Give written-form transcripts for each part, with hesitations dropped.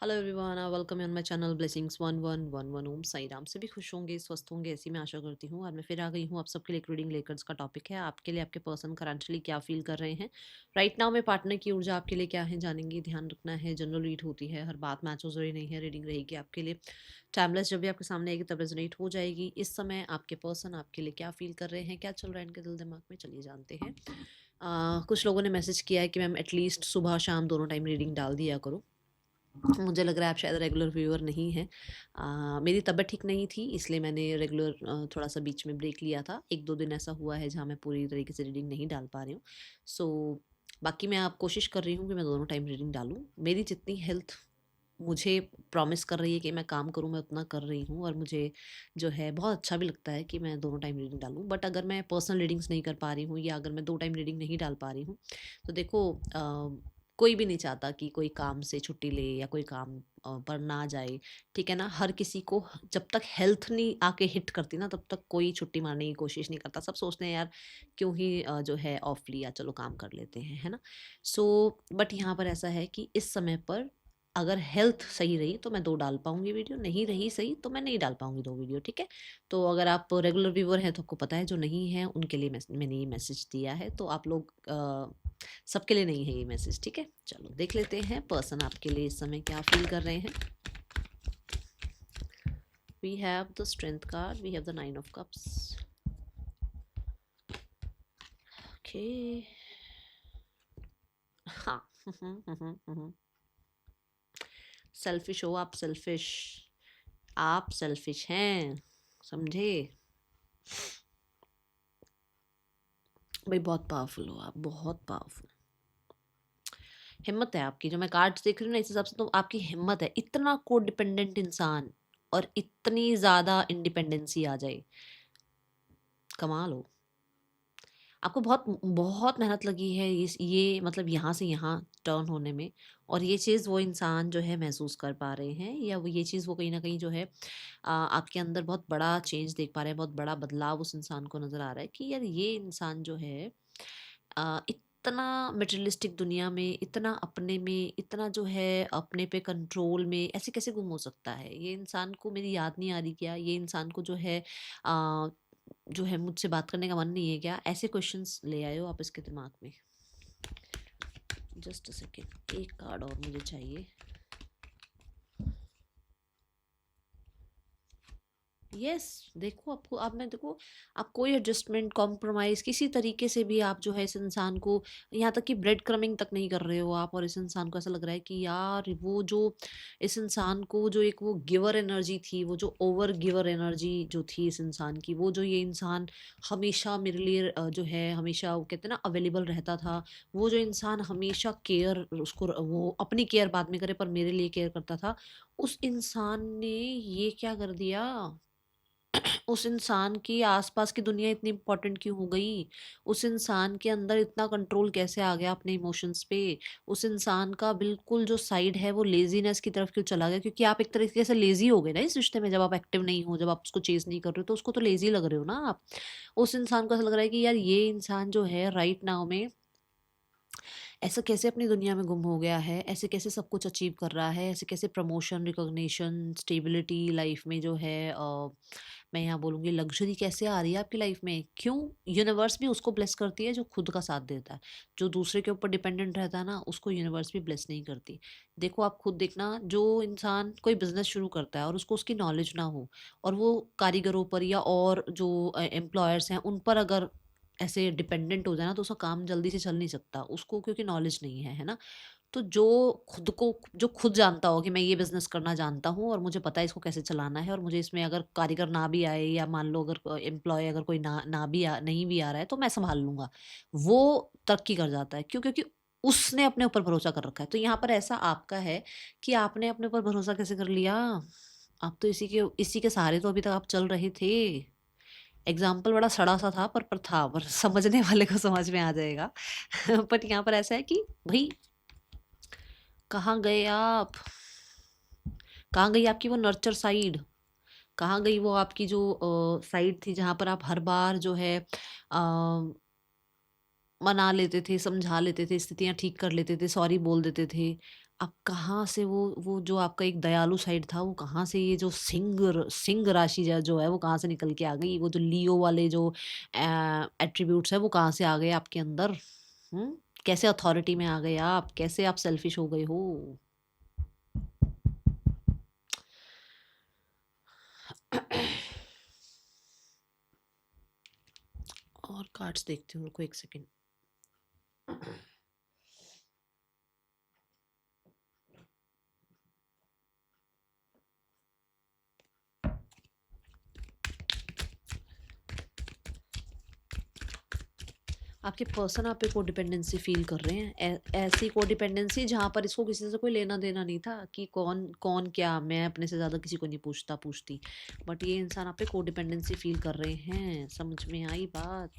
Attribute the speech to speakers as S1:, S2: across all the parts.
S1: Hello everyone, welcome on my channel blessings 1111 ओम साई राम। से भी खुश होंगे, स्वस्थ होंगे, ऐसी मैं आशा करती हूँ। और मैं फिर आ गई हूँ आप सबके लिए एक रीडिंग लेकर। इसका टॉपिक है आपके लिए आपके पर्सन करंटली क्या फील कर रहे हैं राइट नाउ में। पार्टनर की ऊर्जा आपके लिए क्या है जानेंगे। ध्यान रखना है, जनरल रीड होती है, हर बात मैच हो जरूरी नहीं है। रीडिंग रहेगी आपके लिए टाइमलेस, जब भी आपके सामने आएगी तब रेजोनेट हो जाएगी। इस समय आपके पर्सन आपके लिए क्या फील कर रहे हैं, क्या चल रहा है इनके दिल दिमाग में, चलिए जानते हैं। कुछ लोगों ने मैसेज किया है कि मैम एटलीस्ट सुबह शाम दोनों टाइम रीडिंग डाल दिया करो। मुझे लग रहा है आप शायद रेगुलर व्यूअर नहीं हैं। मेरी तबीयत ठीक नहीं थी, इसलिए मैंने रेगुलर थोड़ा सा बीच में ब्रेक लिया था। 1-2 दिन ऐसा हुआ है जहाँ मैं पूरी तरीके से रीडिंग नहीं डाल पा रही हूँ। सो बाकी मैं आप कोशिश कर रही हूँ कि मैं दोनों टाइम रीडिंग डालूँ। मेरी जितनी हेल्थ मुझे प्रॉमिस कर रही है कि मैं काम करूँ, मैं उतना कर रही हूँ। और मुझे जो है बहुत अच्छा भी लगता है कि मैं दोनों टाइम रीडिंग डालूँ। बट अगर मैं पर्सनल रीडिंग्स नहीं कर पा रही हूँ या अगर मैं 2 टाइम रीडिंग नहीं डाल पा रही हूँ, तो देखो कोई भी नहीं चाहता कि कोई काम से छुट्टी ले या कोई काम पर ना जाए। ठीक है ना? हर किसी को जब तक हेल्थ नहीं आके हिट करती ना, तब तक कोई छुट्टी मारने की कोशिश नहीं करता। सब सोचते हैं यार क्यों ही जो है ऑफ लिया, चलो काम कर लेते हैं, है ना? सो बट यहाँ पर ऐसा है कि इस समय पर अगर हेल्थ सही रही तो मैं 2 डाल पाऊँगी वीडियो, नहीं रही सही तो मैं नहीं डाल पाऊँगी 2 वीडियो, ठीक है? तो अगर आप रेगुलर व्यूअर हैं तो आपको पता है, जो नहीं है उनके लिए मैंने ये मैसेज दिया है। तो आप लोग सबके लिए नहीं है ये मैसेज, ठीक है? चलो देख लेते हैं पर्सन आपके लिए इस समय क्या फील कर रहे हैं। We have the strength card, we have the 9 of cups. Okay. हाँ। सेल्फिश हो आप, सेल्फिश। आप सेल्फिश हैं, समझे? भाई बहुत पावरफुल हो आप, बहुत पावरफुल। हिम्मत है आपकी, जो मैं कार्ड्स देख रही हूँ ना इस हिसाब से, तो आपकी हिम्मत है। इतना को डिपेंडेंट इंसान और इतनी ज़्यादा इंडिपेंडेंसी आ जाए, कमाल हो। आपको बहुत बहुत मेहनत लगी है इस ये मतलब यहाँ से यहाँ टर्न होने में। और ये चीज़ वो इंसान जो है महसूस कर पा रहे हैं, या वो ये चीज़ वो कहीं ना कहीं जो है आपके अंदर बहुत बड़ा चेंज देख पा रहे हैं, बहुत बड़ा बदलाव उस इंसान को नज़र आ रहा है कि यार ये इंसान जो है इतना मटेरियलिस्टिक दुनिया में, इतना अपने में, इतना जो है अपने पे कंट्रोल में ऐसे कैसे गुम हो सकता है। ये इंसान को मेरी याद नहीं आ रही क्या? ये इंसान को अ, जो है मुझसे बात करने का मन नहीं है क्या? ऐसे क्वेश्चंस ले आए हो आप इसके दिमाग में। जस्ट अ सेकेंड, एक कार्ड और मुझे चाहिए। यस, देखो आपको अब मैं देखो, आप कोई एडजस्टमेंट कॉम्प्रोमाइज़ किसी तरीके से भी आप जो है इस इंसान को, यहाँ तक कि ब्रेड क्रमिंग तक नहीं कर रहे हो आप। और इस इंसान को ऐसा लग रहा है कि यार वो जो इस इंसान को जो एक वो गिवर एनर्जी थी, वो जो ओवर गिवर एनर्जी जो थी इस इंसान की, वो जो ये इंसान हमेशा मेरे लिए जो है हमेशा वो कहते हैं ना अवेलेबल रहता था। वो जो इंसान हमेशा केयर उसको वो अपनी केयर बाद में करे पर मेरे लिए केयर करता था, उस इंसान ने ये क्या कर दिया? उस इंसान की आसपास की दुनिया इतनी इम्पोर्टेंट क्यों हो गई? उस इंसान के अंदर इतना कंट्रोल कैसे आ गया अपने इमोशंस पे? उस इंसान का बिल्कुल जो साइड है वो लेज़ीनेस की तरफ क्यों चला गया? क्योंकि आप एक तरीके से लेज़ी हो गए ना इस रिश्ते में, जब आप एक्टिव नहीं हो, जब आप उसको चेज़ नहीं कर रहे हो, तो उसको तो लेज़ी लग रहे हो ना आप। उस इंसान को ऐसा लग रहा है कि यार ये इंसान जो है राइट नाउ में ऐसा कैसे अपनी दुनिया में गुम हो गया है? ऐसे कैसे सब कुछ अचीव कर रहा है? ऐसे कैसे प्रमोशन, रिकॉग्निशन, स्टेबिलिटी लाइफ में जो है मैं यहाँ बोलूँगी लग्ज़री कैसे आ रही है आपकी लाइफ में? क्यों? यूनिवर्स भी उसको ब्लेस करती है जो खुद का साथ देता है। जो दूसरे के ऊपर डिपेंडेंट रहता है ना, उसको यूनिवर्स भी ब्लेस नहीं करती। देखो आप खुद देखना, जो इंसान कोई बिज़नेस शुरू करता है और उसको उसकी नॉलेज ना हो, और वो कारीगरों पर या और जो एम्प्लॉयर्स हैं उन पर अगर ऐसे डिपेंडेंट हो जाए ना, तो उसका काम जल्दी से चल नहीं सकता, उसको क्योंकि नॉलेज नहीं है, है ना? तो जो खुद जानता हो कि मैं ये बिज़नेस करना जानता हूँ और मुझे पता है इसको कैसे चलाना है, और मुझे इसमें अगर कारीगर ना भी आए या मान लो अगर एम्प्लॉयी अगर कोई ना भी नहीं भी आ रहा है तो मैं सँभाल लूँगा। वो तरक्की कर जाता है। क्यों? क्योंकि उसने अपने ऊपर भरोसा कर रखा है। तो यहाँ पर ऐसा आपका है कि आपने अपने ऊपर भरोसा कैसे कर लिया? आप तो इसी के सहारे तो अभी तक आप चल रहे थे। एग्ज़ाम्पल बड़ा सड़ा-सा था पर था, पर समझने वाले को समझ में आ जाएगा। बट यहाँ पर ऐसा है कि भई कहाँ गए आप? कहाँ गई आपकी वो नर्चर साइड? कहाँ गई वो आपकी जो साइड थी जहाँ पर आप हर बार जो है मना लेते थे, समझा लेते थे, स्थितियाँ ठीक कर लेते थे, सॉरी बोल देते थे। अब कहाँ से वो जो आपका एक दयालु साइड था, वो कहाँ से ये जो सिंह राशि जो है वो कहाँ से निकल के आ गई? वो जो लियो वाले जो एट्रीब्यूट्स है वो कहाँ से आ गए आपके अंदर? हम्म, कैसे अथॉरिटी में आ गए आप? कैसे आप सेल्फिश हो गए हो? और कार्ड्स देखती हूँ, रुको एक सेकेंड। आपके पर्सन आप पे कोडिपेंडेंसी फील कर रहे हैं, ऐसी कोडिपेंडेंसी जहाँ पर इसको किसी से कोई लेना देना नहीं था कि कौन कौन क्या, मैं अपने से ज़्यादा किसी को नहीं पूछती, बट ये इंसान आप पे कोडिपेंडेंसी फील कर रहे हैं। समझ में आई बात?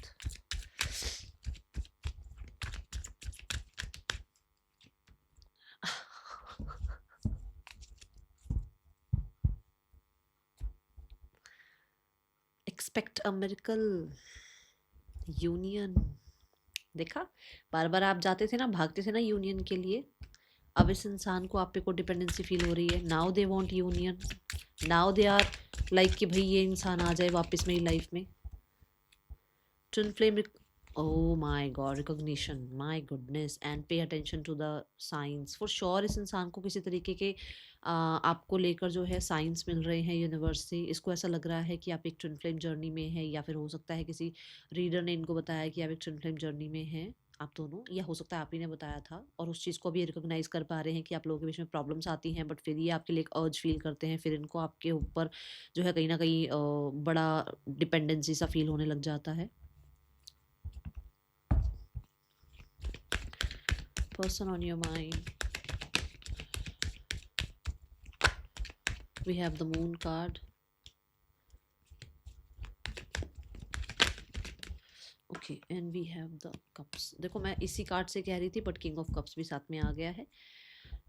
S1: Expect a miracle, union. देखा, बार बार आप जाते थे ना, भागते थे ना यूनियन के लिए। अब इस इंसान को आप पे को डिपेंडेंसी फील हो रही है। Now they want union, now they are like कि भाई ये इंसान आ जाए वापस मेरी लाइफ में। Twin flame, oh my god, recognition, my goodness, and pay attention to the signs for sure। इस इंसान को किसी तरीके के आपको लेकर जो है साइंस मिल रहे हैं यूनिवर्स से। इसको ऐसा लग रहा है कि आप एक ट्विन फ्लेम जर्नी में है, या फिर हो सकता है किसी रीडर ने इनको बताया कि आप एक ट्विन फ्लेम जर्नी में हैं आप दोनों, या हो सकता है आप ही ने बताया था, और उस चीज़ को भी रिकॉग्नाइज कर पा रहे हैं कि आप लोगों के बीच में प्रॉब्लम्स आती हैं, बट फिर ये आपके लिए एक अर्ज फील करते हैं, फिर इनको आपके ऊपर जो है कहीं ना कहीं बड़ा डिपेंडेंसी सा फील होने लग जाता है। Person on your mind, we have the moon card। Okay, and we have the cups. देखो मैं इसी कार्ड से कह रही थी, बट किंग ऑफ कप्स भी साथ में आ गया है।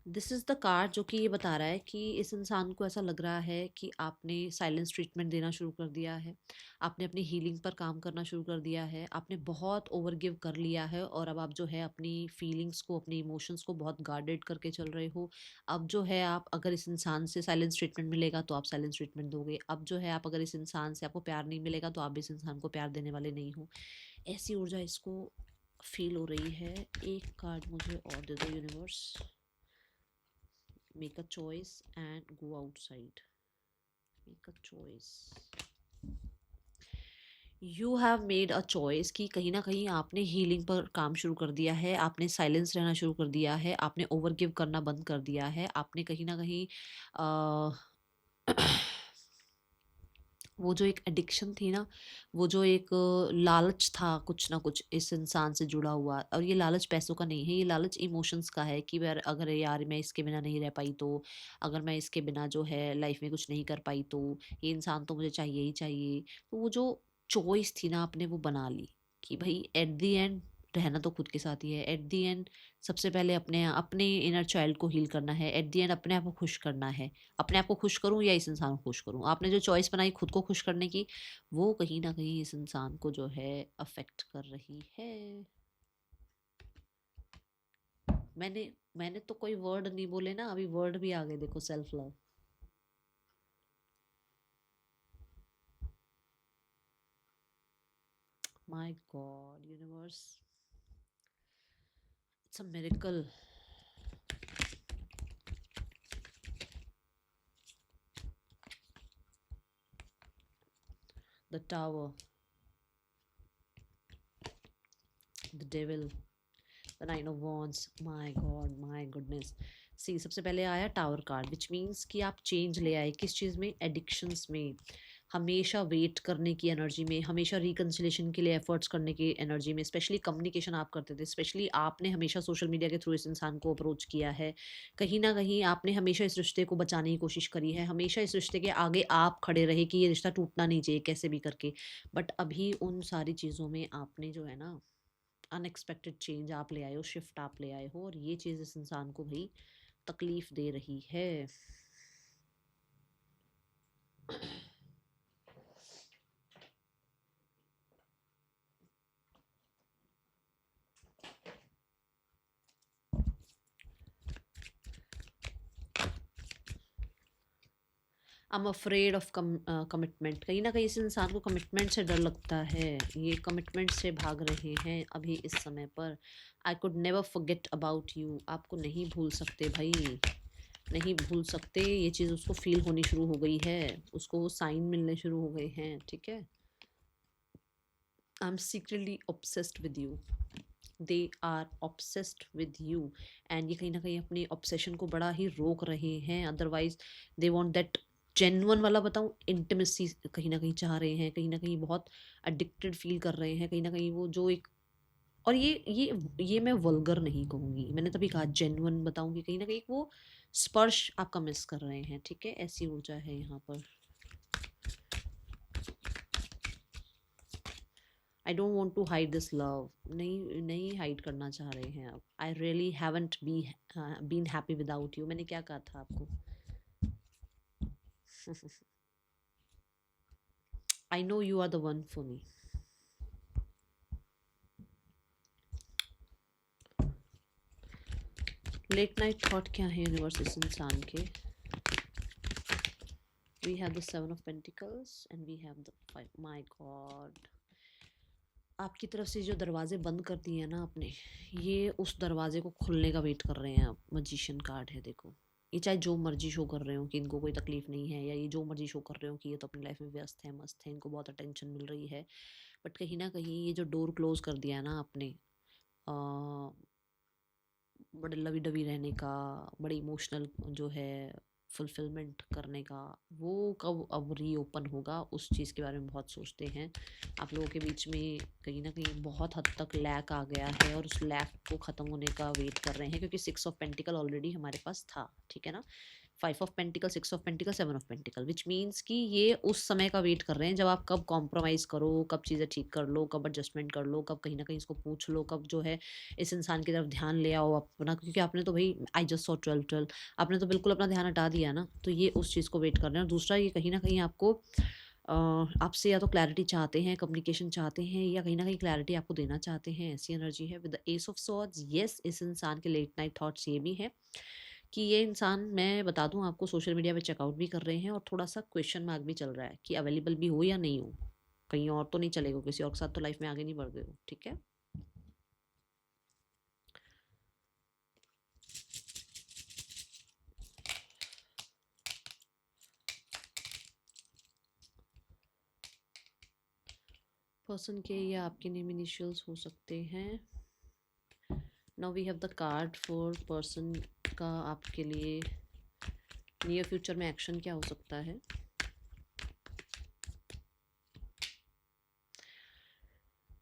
S1: दिस इज़ द कार्ड जो कि ये बता रहा है कि इस इंसान को ऐसा लग रहा है कि आपने साइलेंस ट्रीटमेंट देना शुरू कर दिया है, आपने अपनी हीलिंग पर काम करना शुरू कर दिया है, आपने बहुत ओवर गिव कर लिया है, और अब आप जो है अपनी फीलिंग्स को, अपने इमोशंस को बहुत गार्डेड करके चल रहे हो। अब जो है आप अगर इस इंसान से साइलेंस ट्रीटमेंट मिलेगा तो आप साइलेंस ट्रीटमेंट दोगे। अब जो है आप अगर इस इंसान से, आपको प्यार नहीं मिलेगा तो आप भी इस इंसान को प्यार देने वाले नहीं हो। ऐसी ऊर्जा इसको फील हो रही है। एक कार्ड मुझे और दे दो universe. Make a choice and go outside. Make a choice. You have made a choice कि कहीं ना कहीं आपने हीलिंग पर काम शुरू कर दिया है, आपने साइलेंस रहना शुरू कर दिया है, आपने ओवर गिव करना बंद कर दिया है, आपने कहीं ना कहीं वो जो एक एडिक्शन थी ना, वो जो एक लालच था कुछ ना कुछ इस इंसान से जुड़ा हुआ, और ये लालच पैसों का नहीं है, ये लालच इमोशंस का है कि यार अगर यार मैं इसके बिना नहीं रह पाई तो, अगर मैं इसके बिना जो है लाइफ में कुछ नहीं कर पाई तो, ये इंसान तो मुझे चाहिए ही चाहिए। तो वो जो चॉइस थी ना आपने वो बना ली कि भाई एट द एंड रहना तो खुद के साथ ही है। एट द एंड सबसे पहले अपने अपने इनर चाइल्ड को हील करना है। एट द एंड अपने आप को खुश करना है। अपने आप को खुश करूं या इस इंसान को खुश करूं, आपने जो चॉइस बनाई खुद को खुश करने की, वो कहीं ना कहीं इस इंसान को जो है अफेक्ट कर रही है। मैंने मैंने तो कोई वर्ड नहीं बोले ना, अभी वर्ड भी आ गए, देखो self love. My God universe, it's a miracle. The tower, the devil, the nine of wands. My God, my goodness. See सबसे पहले आया टावर कार्ड, विच मीन्स कि आप चेंज ले आए किस चीज़ में, एडिक्शंस में, हमेशा वेट करने की एनर्जी में, हमेशा रिकन्सिलेशन के लिए एफर्ट्स करने की एनर्जी में, स्पेशली कम्युनिकेशन आप करते थे, स्पेशली आपने हमेशा सोशल मीडिया के थ्रू इस इंसान को अप्रोच किया है। कहीं ना कहीं आपने हमेशा इस रिश्ते को बचाने की कोशिश करी है, हमेशा इस रिश्ते के आगे आप खड़े रहे कि ये रिश्ता टूटना नहीं चाहिए कैसे भी करके। बट अभी उन सारी चीज़ों में आपने जो है ना अनएक्सपेक्टेड चेंज आप ले आए हो, शिफ्ट आप ले आए हो, और ये चीज़ इस इंसान को भाई तकलीफ दे रही है। I am afraid of commitment. कहीं ना कहीं इस इंसान को कमिटमेंट से डर लगता है, ये कमिटमेंट से भाग रहे हैं अभी इस समय पर। I could never forget about you, आपको नहीं भूल सकते भाई, नहीं भूल सकते। ये चीज़ उसको फील होनी शुरू हो गई है, उसको वो साइन मिलने शुरू हो गए हैं, ठीक है। I am secretly obsessed with you, they are obsessed with you. And ये कहीं ना कहीं अपने ऑब्सेशन को बड़ा ही रोक रहे हैं, otherwise they want that genuine वाला, बताऊँ, इंटीमेसी कहीं ना कहीं चाह रहे हैं, कहीं ना कहीं बहुत एडिक्टेड फील कर रहे हैं, कहीं ना कहीं वो जो एक, और ये मैं वल्गर नहीं कहूँगी, मैंने तभी कहा जेन्युइन बताऊँगी, कहीं ना कहीं वो स्पर्श आपका मिस कर रहे हैं, ठीक है, ऐसी ऊर्जा है यहाँ पर। I don't want to hide this love, नहीं नहीं हाइड करना चाह रहे हैं अब। I really haven't been happy without you, मैंने क्या कहा था आपको। I know you are the one for me. Late night thought क्या है यूनिवर्स इस इंसान के। We have the 7 of pentacles and we have the 5। My god, आपकी तरफ से जो दरवाजे बंद कर दिए हैं ना आपने, ये उस दरवाजे को खुलने का वेट कर रहे हैं आप। मजिशियन कार्ड है, देखो, ये चाहे जो मर्जी शो कर रहे हो कि इनको कोई तकलीफ नहीं है, या ये जो मर्जी शो कर रहे हो कि ये तो अपनी लाइफ में व्यस्त है, मस्त है, इनको बहुत अटेंशन मिल रही है, बट कहीं ना कहीं ये जो डोर क्लोज कर दिया है ना आपने, बड़े लवी डबी रहने का, बड़े इमोशनल जो है फुलफिलमेंट करने का, वो कब अब रीओपन होगा, उस चीज़ के बारे में बहुत सोचते हैं। आप लोगों के बीच में कहीं ना कहीं बहुत हद तक लैक आ गया है, और उस लैक को ख़त्म होने का वेट कर रहे हैं, क्योंकि 6 ऑफ पेंटिकल ऑलरेडी हमारे पास था, ठीक है ना। 5 of pentacle, 6 of pentacle, 7 of pentacle, which means कि ये उस समय का वेट कर रहे हैं जब आप कब कॉम्प्रोमाइज़ करो, कब चीज़ें ठीक कर लो, कब एडजस्टमेंट कर लो, कब कहीं ना कहीं इसको पूछ लो, कब जो है इस इंसान की तरफ ध्यान ले आओ अपना, क्योंकि आपने तो भाई आई जस्ट सॉ 12 आपने तो बिल्कुल अपना ध्यान हटा दिया ना, तो ये उस चीज़ को वेट कर रहे हैं। और दूसरा, ये कहीं ना कहीं आपको आपसे या तो क्लैरिटी चाहते हैं, कम्युनिकेशन चाहते हैं, या कहीं ना कहीं क्लैरिटी आपको देना चाहते हैं, ऐसी एनर्जी है with the S of swords. Yes, इस इंसान के लेट नाइट थॉट्स ये भी हैं कि ये इंसान, मैं बता दूं आपको, सोशल मीडिया पे चेकआउट भी कर रहे हैं, और थोड़ा सा क्वेश्चन मार्क भी चल रहा है कि अवेलेबल भी हो या नहीं हो, कहीं और तो नहीं चलेगा, किसी और के साथ तो लाइफ में आगे नहीं बढ़ गए हो, ठीक है। पर्सन के या आपके नेम इनिशियल्स हो सकते हैं। Now we have the card for person का आपके लिए नियर फ्यूचर में एक्शन क्या हो सकता है।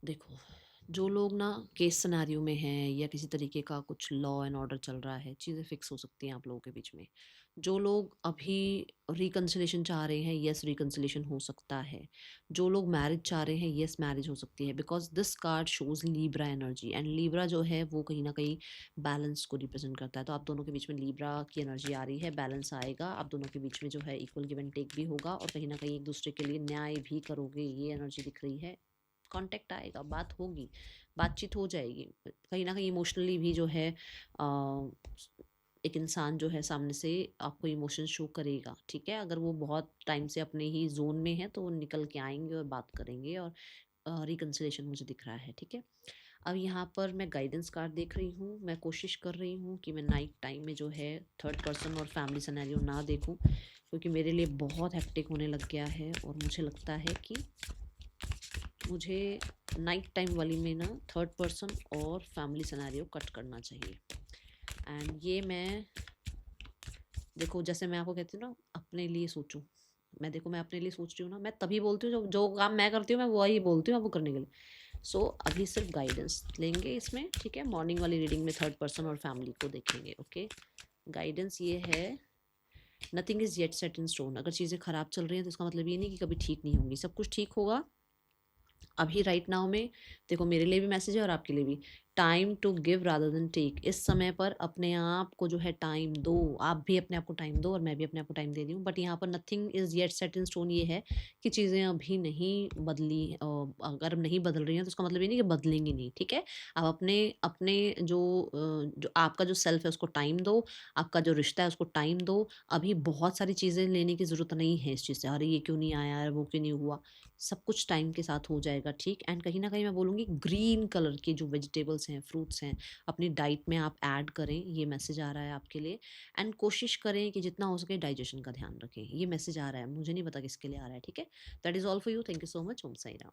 S1: देखो, जो लोग ना केस सिनेरियो में हैं, या किसी तरीके का कुछ लॉ एंड ऑर्डर चल रहा है, चीज़ें फिक्स हो सकती हैं आप लोगों के बीच में। जो लोग अभी रिकन्सिलेशन चाह रहे हैं, यस रिकन्सिलेशन हो सकता है। जो लोग मैरिज चाह रहे हैं, यस मैरिज हो सकती है, because this card shows Libra energy, and Libra जो है वो कहीं ना कहीं बैलेंस को रिप्रेजेंट करता है। तो आप दोनों के बीच में लीब्रा की एनर्जी आ रही है, बैलेंस आएगा, आप दोनों के बीच में जो है इक्वल गिव एंड टेक भी होगा, और कहीं ना कहीं एक दूसरे के लिए न्याय भी करोगे, ये एनर्जी दिख रही है। कांटेक्ट आएगा, बात होगी, बातचीत हो जाएगी, कहीं ना कहीं इमोशनली भी जो है एक इंसान जो है सामने से आपको इमोशन शो करेगा, ठीक है। अगर वो बहुत टाइम से अपने ही जोन में है तो वो निकल के आएंगे और बात करेंगे, और रिकन्सिलेशन मुझे दिख रहा है, ठीक है। अब यहाँ पर मैं गाइडेंस कार्ड देख रही हूँ, मैं कोशिश कर रही हूँ कि मैं नाइट टाइम में जो है थर्ड पर्सन और फैमिली सिनेरियो ना देखूँ, क्योंकि मेरे लिए बहुत हेक्टिक होने लग गया है, और मुझे लगता है कि मुझे नाइट टाइम वाली में ना थर्ड पर्सन और फैमिली सिनेरियो कट करना चाहिए। एंड ये मैं, देखो, जैसे मैं आपको कहती हूँ ना, अपने लिए सोचूं, मैं, देखो, मैं अपने लिए सोच रही हूँ ना, मैं तभी बोलती हूँ, जो जो काम मैं करती हूँ मैं वही बोलती हूँ आपको करने के लिए। सो अभी सिर्फ गाइडेंस लेंगे इसमें, ठीक है। मॉर्निंग वाली रीडिंग में थर्ड पर्सन और फैमिली को देखेंगे, ओके। गाइडेंस ये है, nothing is yet set in stone. अगर चीज़ें ख़राब चल रही हैं तो इसका मतलब ये नहीं कि कभी ठीक नहीं होंगी, सब कुछ ठीक होगा। अभी राइट नाउ में देखो, मेरे लिए भी मैसेज है और आपके लिए भी, time to give rather than take. इस समय पर अपने आप को जो है टाइम दो, आप भी अपने आप को टाइम दो और मैं भी अपने आप को टाइम दे रही हूँ। बट यहाँ पर nothing is yet set in stone, ये है कि चीज़ें अभी नहीं बदली। अगर नहीं बदल रही हैं तो उसका मतलब ये नहीं कि बदलेंगी नहीं, ठीक है। आप अपने अपने जो आपका जो सेल्फ है उसको टाइम दो, आपका जो रिश्ता है उसको टाइम दो। अभी बहुत सारी चीज़ें लेने की ज़रूरत नहीं है इस चीज़ से, अरे ये क्यों नहीं आया यार, वो क्यों नहीं हुआ। सब कुछ टाइम के साथ हो जाएगा, ठीक। एंड कहीं ना कहीं मैं बोलूँगी ग्रीन कलर के जो वेजिटेबल्स हैं, फ्रूट्स हैं, अपनी डाइट में आप ऐड करें, ये मैसेज आ रहा है आपके लिए। एंड कोशिश करें कि जितना हो सके डाइजेशन का ध्यान रखें, ये मैसेज आ रहा है, मुझे नहीं पता किसके लिए आ रहा है, ठीक है। That is all for you, thank you so much, Om Sai Ram.